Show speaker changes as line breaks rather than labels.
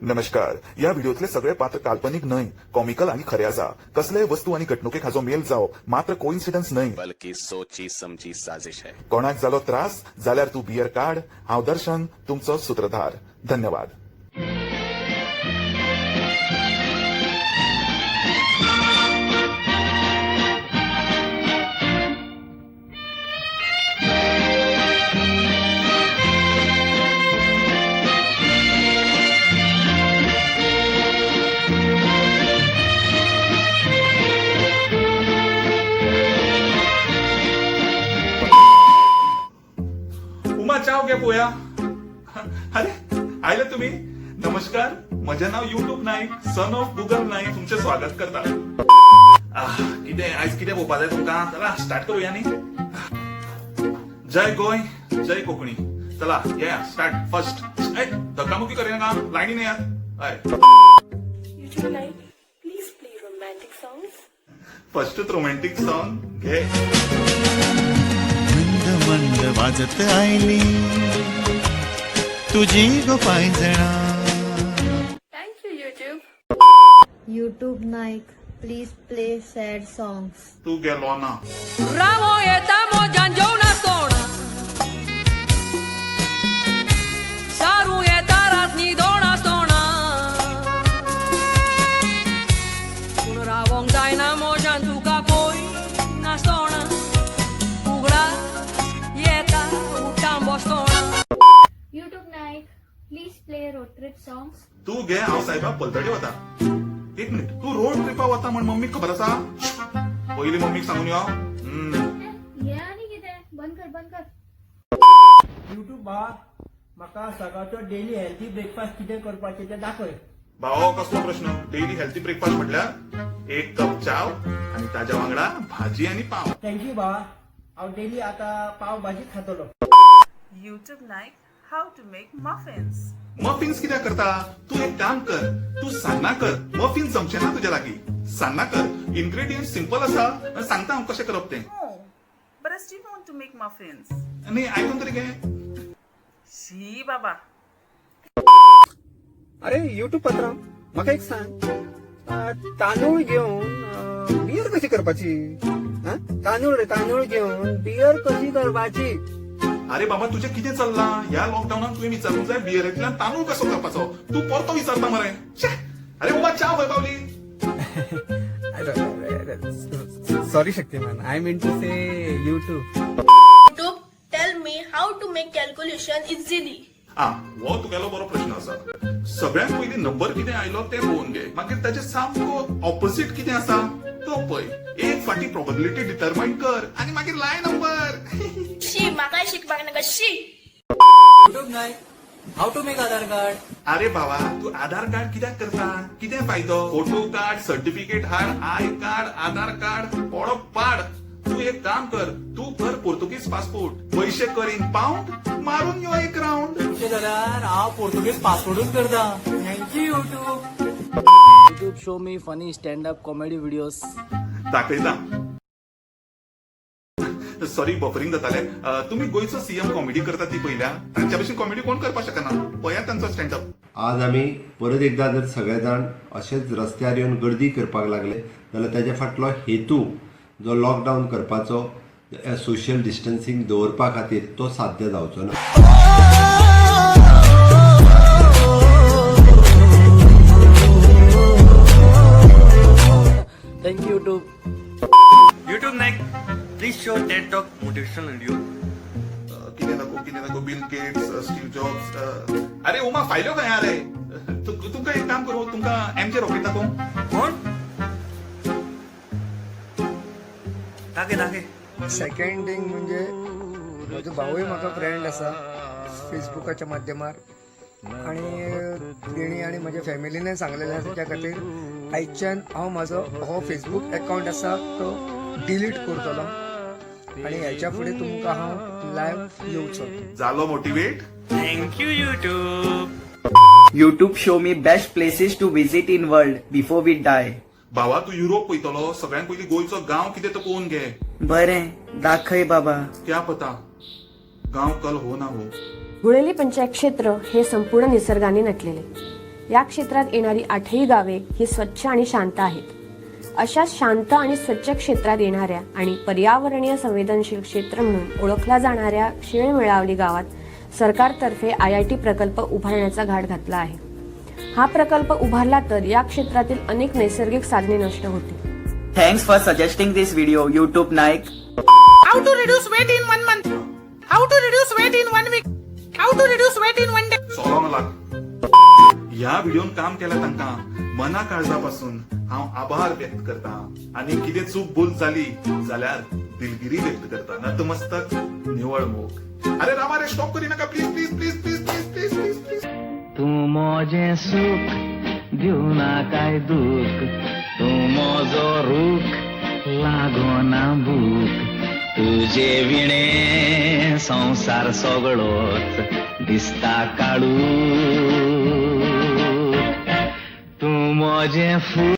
नमस्कार. या व्हिडिओतले सगळे पात्र काल्पनिक नाही, कॉमिकल आणि खरे आसा. कसले वस्तू आणि घडणुके हाजो मेल जाव मात्र कोइन्सिडन्स नाही,
बल्कि सोची समजी साजिश है.
कोणाक जालो त्रास जाल्यार तू बियर काढ. हांव दर्शन, तुमचो सूत्रधार. धन्यवाद.
उमा चाव घ्या पोया. अरे आयले तुम्ही. नमस्कार, माझे नाव YouTube Naik, son of Google Naik तुमचे स्वागत करता. किती आज किती बोपा जाय तुमका. चला स्टार्ट करूया न्ही. जय गोय, जय कोकणी. चला या स्टार्ट. फर्स्ट धक्कामुक्की करूया का, लाईनी नाही यात.
YouTube Live, please play romantic songs.
First romantic song घे.
मंद मंद वाजत आयली तुझी गो पायजणा.
Thank you, YouTube.
YouTube Nike, please play sad songs.
तू गेलो ना.
Bravo, estamos janjo una zona. Saru je taras ni dona zona. Rawong dai na mo jan tu ka koi na zona. Ugra yeta utam bostona.
YouTube Nike, please play road trip songs.
तू घे, हांव साहेबा पलतडी वता. एक minute, तू road ट्रिपा वता म्हण मम्मीक खबर आसा. पयली मम्मीक सांगून यो.
ये आणि किती बंद कर.
युट्यूबा म्हाका सकाळचो डेली हेल्थी ब्रेकफास्ट कितें करपाचें तें दाखय.
भावा कसलो प्रश्न. डेली हेल्थी ब्रेकफास्ट म्हटल्यार एक कप चाव आणि ताज्या वांगडा भाजी आणि पाव.
थँक्यू बा. हांव डेली आतां पाव भाजी खातलो.
YouTube Nike, how to make muffins.
Muffins कित्याक करता. तू एक काम कर, तू सान्नां कर. मफिन्स जमचे ना तुज्या लागीं. सान्नां कर. इन्ग्रेडियंट सिंपल आसा, सांगता हांव कशें करप तें.
Oh, but I still want to make muffins.
आनी आयकून तरी घे.
शी बाबा.
अरे युट्यूब पत्रा म्हाका एक सांग. तांदूळ घेवन बियर कशी करपाची. तांदूळ घेवन बियर कशी करपाची.
अरे बाबा तुझे कितें चल्लां. ह्या लॉकडाऊनात तुवें विचारूंक जाय बियरेंतल्यान तांदूळ कसो करपाचो. तू परतो विचारता मरे. अरे बाबा चाव खंय पावली.
Sorry Shaktimaan, I mean to say YouTube.
YouTube, tell me how to make calculation easily.
हो तुगेलो बरो प्रश्न आसा. सगळ्यात पयलीं नंबर कितें आयलो तें पळोवन घे. मागीर ताचे सामको ऑपोजिट कितें आसा तो पळय. एक फाटी प्रोबेबिलिटी डिटरमाइन कर आनी मागीर लाय नंबर.
शी, म्हाका शिकपाक नाका शी.
YouTube Naik, how to make Aadhaar card.
अरे बाबा तू आधार कार्ड कित्याक करता. कितें फायदो. फोटो कार्ड, सर्टिफिकेट हाड, आय कार्ड, आधार कार्ड पडप पाड. तू एक काम कर, तू कर पोर्तुगीज पासपोर्ट. पैसे कर इन पाऊंड, मारून यो एक राऊंड.
अशें जाल्यार हांव पोर्तुगीज पासपोर्टूच करता. Thank you YouTube.
YouTube show me funny stand-up comedy videos.
दाखयता. सॉरी बफरिंग जाताले. तुम्ही गोयचो सीएम कॉमेडी करता ती पयल्या. तांच्या भशेन कॉमेडी कोण करपाक शकना. पळयात तांचो स्टँडअप.
आज आमी परत एकदा जर सगळे जाण अशेच रस्त्यार येवन गर्दी करपाक लागले जाल्यार ताच्या फाटलो हेतू जो लॉकडावन करपाचो, सोशल डिस्टन्सिंग दवरपा खातीर तो साध्य जावचो ना.
Thank you YouTube.
YouTube Nike, please show TED Talk motivational video.
कितें नको बिल गेट्स, स्टीव जॉब्स. अरे उमा फायलो काय अरे. तुमका एक काम करू, तुमका एमचे रॉकेट दाखव.
कोण. दाखय. सेकंड थिंग म्हणजे म्हजो भाऊय म्हाका फ्रेंड आसा फेसबुकाच्या माध्यमार. आणि तेणी आनी म्हज्या फॅमिलीने सांगलेलें आसा त्या खातीर आयच्यान हांव म्हाजो हो फेसबूक अकावंट आसा तो डिलीट करतलो. आणि ह्याच्या फुडें तुमकां हांव लायव्ह येवचो.
जालो motivate.
Thank you YouTube.
YouTube show me best places to visit in world before we die.
भावा तू युरोप पळयतलो. सगळ्यात पयलीं गोंयचो गांव कितें तो पळोवन घे.
बरें, दाखय बाबा.
क्या पता गांव कल हो ना हो.
गुळेली पंचायत क्षेत्र हे संपूर्ण निसर्गाने नटलेले.
या क्षेत्रात येणारी 8ही गावे ही स्वच्छ आणि शांत आहेत. अशा शांत आणि स्वच्छ क्षेत्रात येणाऱ्या आणि पर्यावरणीय संवेदनशील क्षेत्र म्हणून ओळखला जाणाऱ्या शिळमिळावली गावात सरकारतर्फे IIT प्रकल्प उभारण्याचा घाट घातला आहे. हा प्रकल्प उभारला तर या क्षेत्रातील अनेक नैसर्गिक साधने नष्ट होतील.
Thanks for suggesting this video, YouTube Naik.
How to reduce weight in 1 month? How to reduce weight in 1 week? How to reduce weight in 1 day?
सोलावं लाग. ह्या व्हिडिओन काम केला तांकां मना काळजापासून हांव आभार व्यक्त करता आणि कितें चूक भूल जाली जाल्यार दिलगिरी व्यक्त करता. नतमस्तक निवळ मोग. अरे रामा रे स्टॉप करी नका please please please please please please please please.
तू मोजे सुख देऊ ना काय दुःख, तू मोजो रूख लागो ना भूक, तुझे विणे संसार सगळोच दिसता काळू, तू मोजे फूल